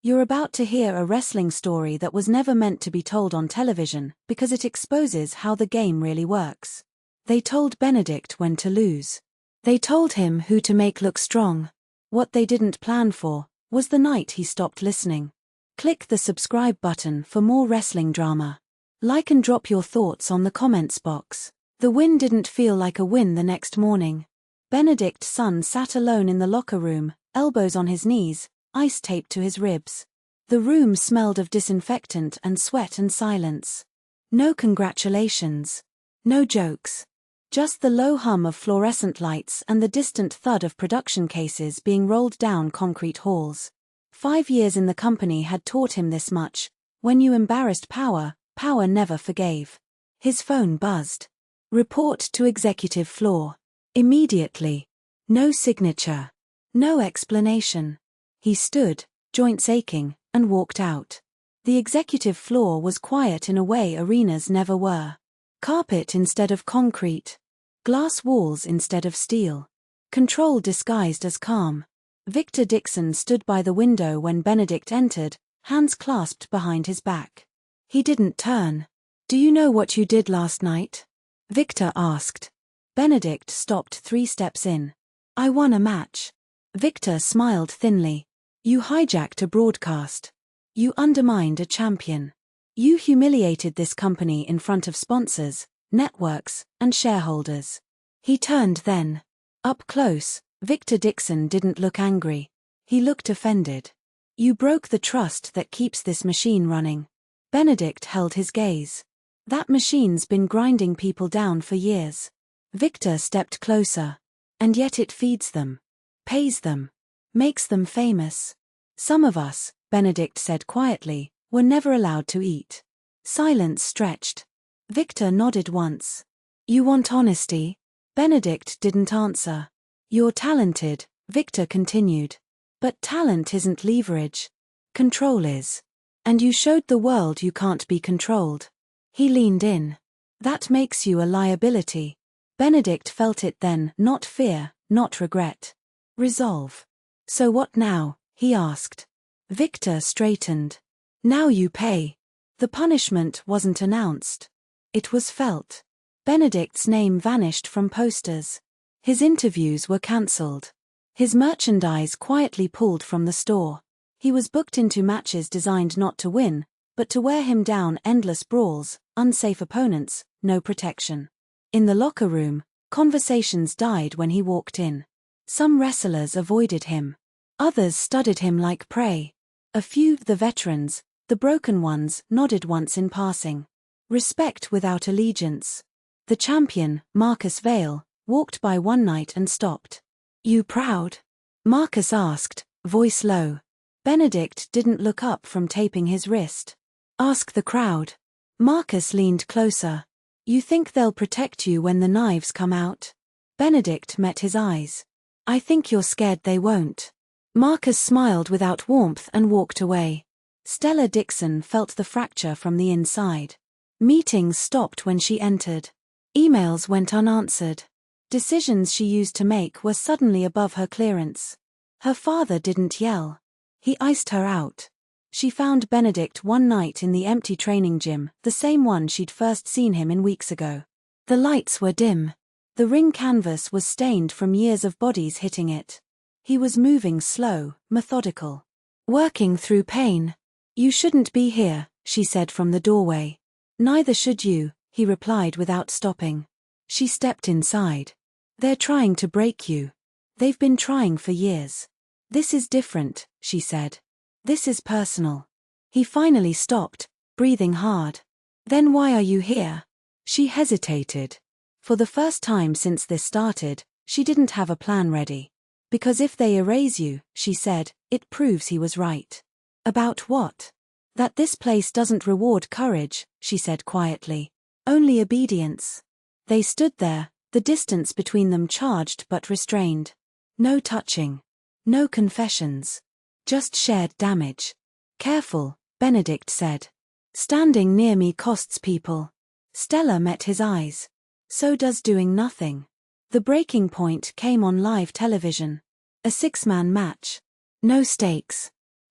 You're about to hear a wrestling story that was never meant to be told on television because it exposes how the game really works. They told Benedict when to lose. They told him who to make look strong. What they didn't plan for was the night he stopped listening. Click the subscribe button for more wrestling drama. Like and drop your thoughts on the comments box. The win didn't feel like a win the next morning. Benedict Sun sat alone in the locker room, elbows on his knees, ice taped to his ribs. The room smelled of disinfectant and sweat and silence. No congratulations. No jokes. Just the low hum of fluorescent lights and the distant thud of production cases being rolled down concrete halls. 5 years in the company had taught him this much. When you embarrassed power, power never forgave. His phone buzzed. Report to executive floor. Immediately. No signature. No explanation. He stood, joints aching, and walked out. The executive floor was quiet in a way arenas never were. Carpet instead of concrete. Glass walls instead of steel. Control disguised as calm. Victor Dixon stood by the window when Benedict entered, hands clasped behind his back. He didn't turn. "Do you know what you did last night?" Victor asked. Benedict stopped 3 steps in. "I won a match." Victor smiled thinly. "You hijacked a broadcast. You undermined a champion. You humiliated this company in front of sponsors, networks, and shareholders." He turned then. Up close, Victor Dixon didn't look angry. He looked offended. "You broke the trust that keeps this machine running." Benedict held his gaze. "That machine's been grinding people down for years." Victor stepped closer. "And yet it feeds them. Pays them. Makes them famous. Some of us," Benedict said quietly, "were never allowed to eat." Silence stretched. Victor nodded once. "You want honesty?" Benedict didn't answer. "You're talented," Victor continued. "But talent isn't leverage. Control is. And you showed the world you can't be controlled." He leaned in. "That makes you a liability." Benedict felt it then, not fear, not regret. Resolve. "So what now?" he asked. Victor straightened. "Now you pay." The punishment wasn't announced. It was felt. Benedict's name vanished from posters. His interviews were cancelled. His merchandise quietly pulled from the store. He was booked into matches designed not to win, but to wear him down. Endless brawls, unsafe opponents, no protection. In the locker room, conversations died when he walked in. Some wrestlers avoided him. Others studied him like prey. A few, the veterans, the broken ones, nodded once in passing. Respect without allegiance. The champion, Marcus Vale, walked by one night and stopped. "You proud?" Marcus asked, voice low. Benedict didn't look up from taping his wrist. "Ask the crowd." Marcus leaned closer. "You think they'll protect you when the knives come out?" Benedict met his eyes. "I think you're scared they won't." Marcus smiled without warmth and walked away. Stella Dixon felt the fracture from the inside. Meetings stopped when she entered. Emails went unanswered. Decisions she used to make were suddenly above her clearance. Her father didn't yell. He iced her out. She found Benedict one night in the empty training gym, the same one she'd first seen him in weeks ago. The lights were dim. The ring canvas was stained from years of bodies hitting it. He was moving slow, methodical. Working through pain. "You shouldn't be here," she said from the doorway. "Neither should you," he replied without stopping. She stepped inside. "They're trying to break you. They've been trying for years." "This is different," she said. "This is personal." He finally stopped, breathing hard. "Then why are you here?" She hesitated. For the first time since this started, she didn't have a plan ready. "Because if they erase you," she said, "it proves he was right." "About what?" "That this place doesn't reward courage," she said quietly. "Only obedience." They stood there, the distance between them charged but restrained. No touching. No confessions. Just shared damage. "Careful," Benedict said. "Standing near me costs people." Stella met his eyes. "So does doing nothing." The breaking point came on live television. A 6-man match. No stakes.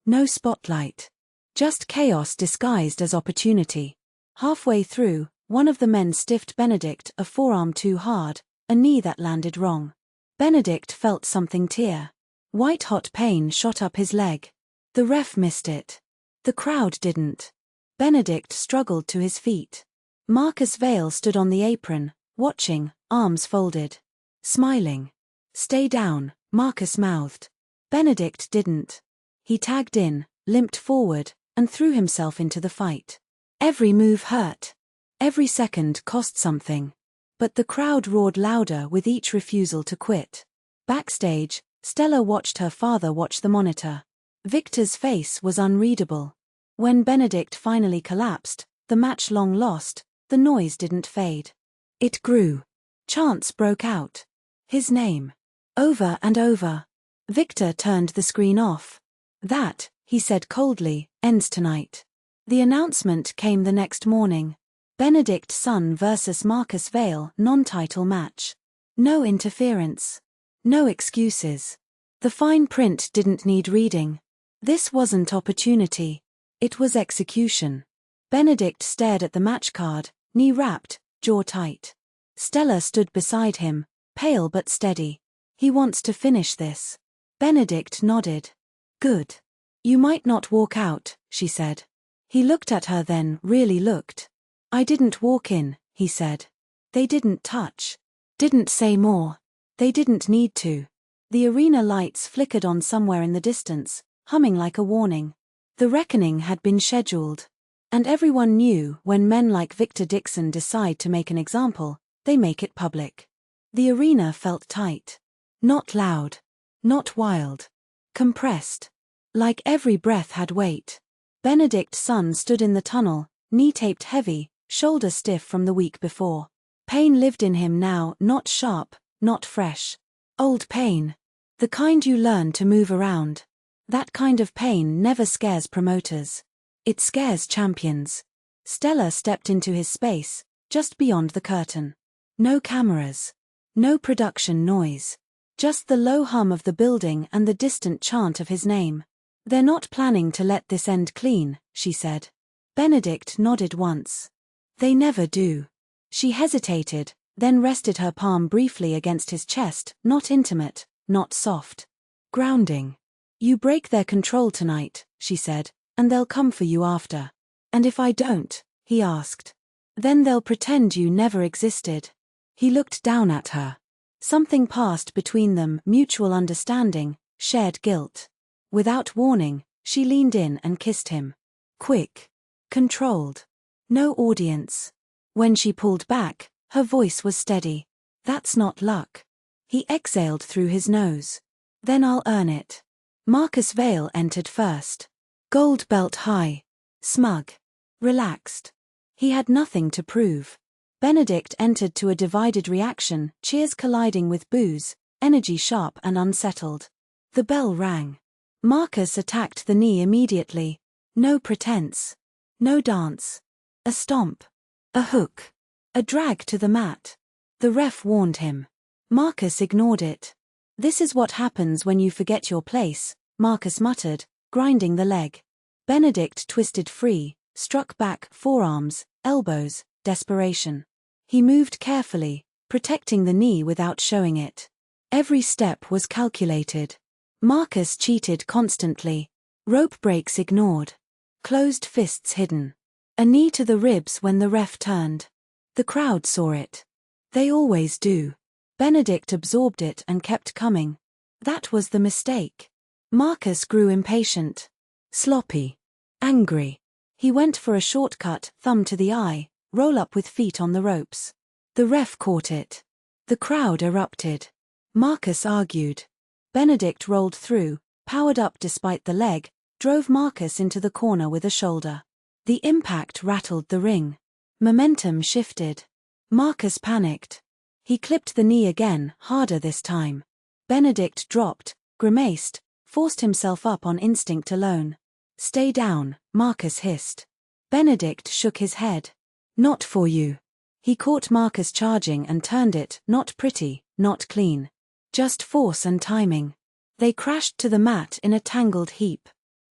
No spotlight. Just chaos disguised as opportunity. Halfway through, one of the men stiffed Benedict a forearm too hard, a knee that landed wrong. Benedict felt something tear. White-hot pain shot up his leg. The ref missed it. The crowd didn't. Benedict struggled to his feet. Marcus Vale stood on the apron, watching, arms folded. Smiling. "Stay down," Marcus mouthed. Benedict didn't. He tagged in, limped forward, and threw himself into the fight. Every move hurt. Every second cost something. But the crowd roared louder with each refusal to quit. Backstage, Stella watched her father watch the monitor. Victor's face was unreadable. When Benedict finally collapsed, the match long lost, the noise didn't fade. It grew. Chants broke out. His name. Over and over. Victor turned the screen off. "That," he said coldly, "ends tonight." The announcement came the next morning. Benedict Sun vs Marcus Vale non-title match. No interference. No excuses. The fine print didn't need reading. This wasn't opportunity. It was execution. Benedict stared at the match card, knee wrapped, jaw tight. Stella stood beside him, pale but steady. "He wants to finish this." Benedict nodded. "Good. You might not walk out," she said. He looked at her, then really looked. "I didn't walk in," he said. "They didn't touch. Didn't say more. They didn't need to." The arena lights flickered on somewhere in the distance, humming like a warning. The reckoning had been scheduled. And everyone knew when men like Victor Dixon decide to make an example, they make it public. The arena felt tight. Not loud. Not wild. Compressed. Like every breath had weight. Benedict Sun stood in the tunnel, knee taped heavy, shoulder stiff from the week before. Pain lived in him now, not sharp, not fresh. Old pain. The kind you learn to move around. That kind of pain never scares promoters. It scares champions. Stella stepped into his space, just beyond the curtain. No cameras. No production noise. Just the low hum of the building and the distant chant of his name. "They're not planning to let this end clean," she said. Benedict nodded once. "They never do." She hesitated, then rested her palm briefly against his chest, not intimate, not soft. "Grounding. You break their control tonight," she said, "and they'll come for you after." "And if I don't?" he asked. "Then they'll pretend you never existed." He looked down at her. Something passed between them, mutual understanding, shared guilt. Without warning, she leaned in and kissed him. Quick. Controlled. No audience. When she pulled back, her voice was steady. "That's not luck." He exhaled through his nose. "Then I'll earn it." Marcus Vale entered first. Gold belt high. Smug. Relaxed. He had nothing to prove. Benedict entered to a divided reaction, cheers colliding with boos, energy sharp and unsettled. The bell rang. Marcus attacked the knee immediately. No pretense. No dance. A stomp. A hook. A drag to the mat. The ref warned him. Marcus ignored it. "This is what happens when you forget your place," Marcus muttered, grinding the leg. Benedict twisted free, struck back, forearms, elbows, desperation. He moved carefully, protecting the knee without showing it. Every step was calculated. Marcus cheated constantly. Rope breaks ignored. Closed fists hidden. A knee to the ribs when the ref turned. The crowd saw it. They always do. Benedict absorbed it and kept coming. That was the mistake. Marcus grew impatient. Sloppy. Angry. He went for a shortcut, thumb to the eye, roll up with feet on the ropes. The ref caught it. The crowd erupted. Marcus argued. Benedict rolled through, powered up despite the leg, drove Marcus into the corner with a shoulder. The impact rattled the ring. Momentum shifted. Marcus panicked. He clipped the knee again, harder this time. Benedict dropped, grimaced, forced himself up on instinct alone. "Stay down," Marcus hissed. Benedict shook his head. "Not for you." He caught Marcus charging and turned it, not pretty, not clean. Just force and timing. They crashed to the mat in a tangled heap.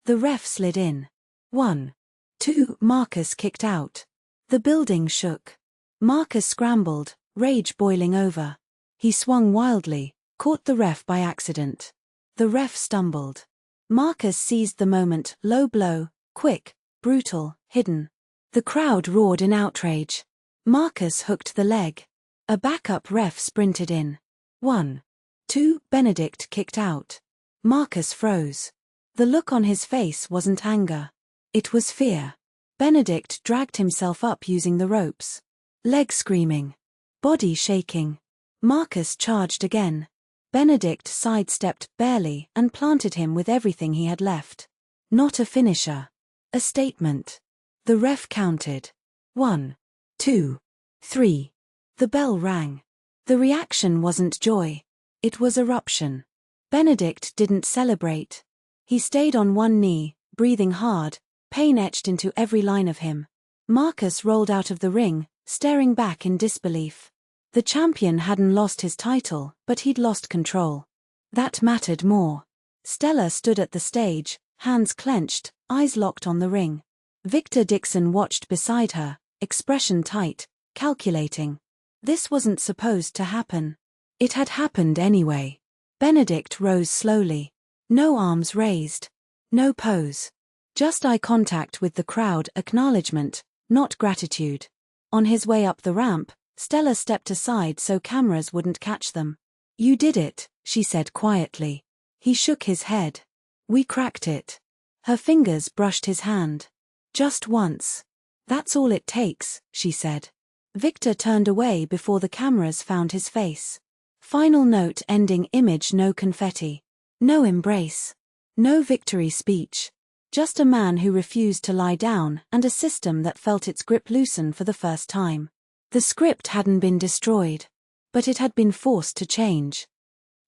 The ref slid in. 1, 2. Marcus kicked out. The building shook. Marcus scrambled, rage boiling over. He swung wildly, caught the ref by accident. The ref stumbled. Marcus seized the moment, low blow, quick, brutal, hidden. The crowd roared in outrage. Marcus hooked the leg. A backup ref sprinted in. 1, 2. Benedict kicked out. Marcus froze. The look on his face wasn't anger. It was fear. Benedict dragged himself up using the ropes. Leg screaming. Body shaking. Marcus charged again. Benedict sidestepped barely and planted him with everything he had left. Not a finisher. A statement. The ref counted. 1, 2, 3. The bell rang. The reaction wasn't joy. It was eruption. Benedict didn't celebrate. He stayed on one knee, breathing hard, pain etched into every line of him. Marcus rolled out of the ring, staring back in disbelief. The champion hadn't lost his title, but he'd lost control. That mattered more. Stella stood at the stage, hands clenched, eyes locked on the ring. Victor Dixon watched beside her, expression tight, calculating. This wasn't supposed to happen. It had happened anyway. Benedict rose slowly. No arms raised. No pose. Just eye contact with the crowd, acknowledgement, not gratitude. On his way up the ramp, Stella stepped aside so cameras wouldn't catch them. "You did it," she said quietly. He shook his head. "We cracked it." Her fingers brushed his hand. "Just once. That's all it takes," she said. Victor turned away before the cameras found his face. Final note ending image. No confetti. No embrace. No victory speech. Just a man who refused to lie down and a system that felt its grip loosen for the first time. The script hadn't been destroyed, but it had been forced to change.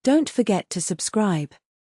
Don't forget to subscribe.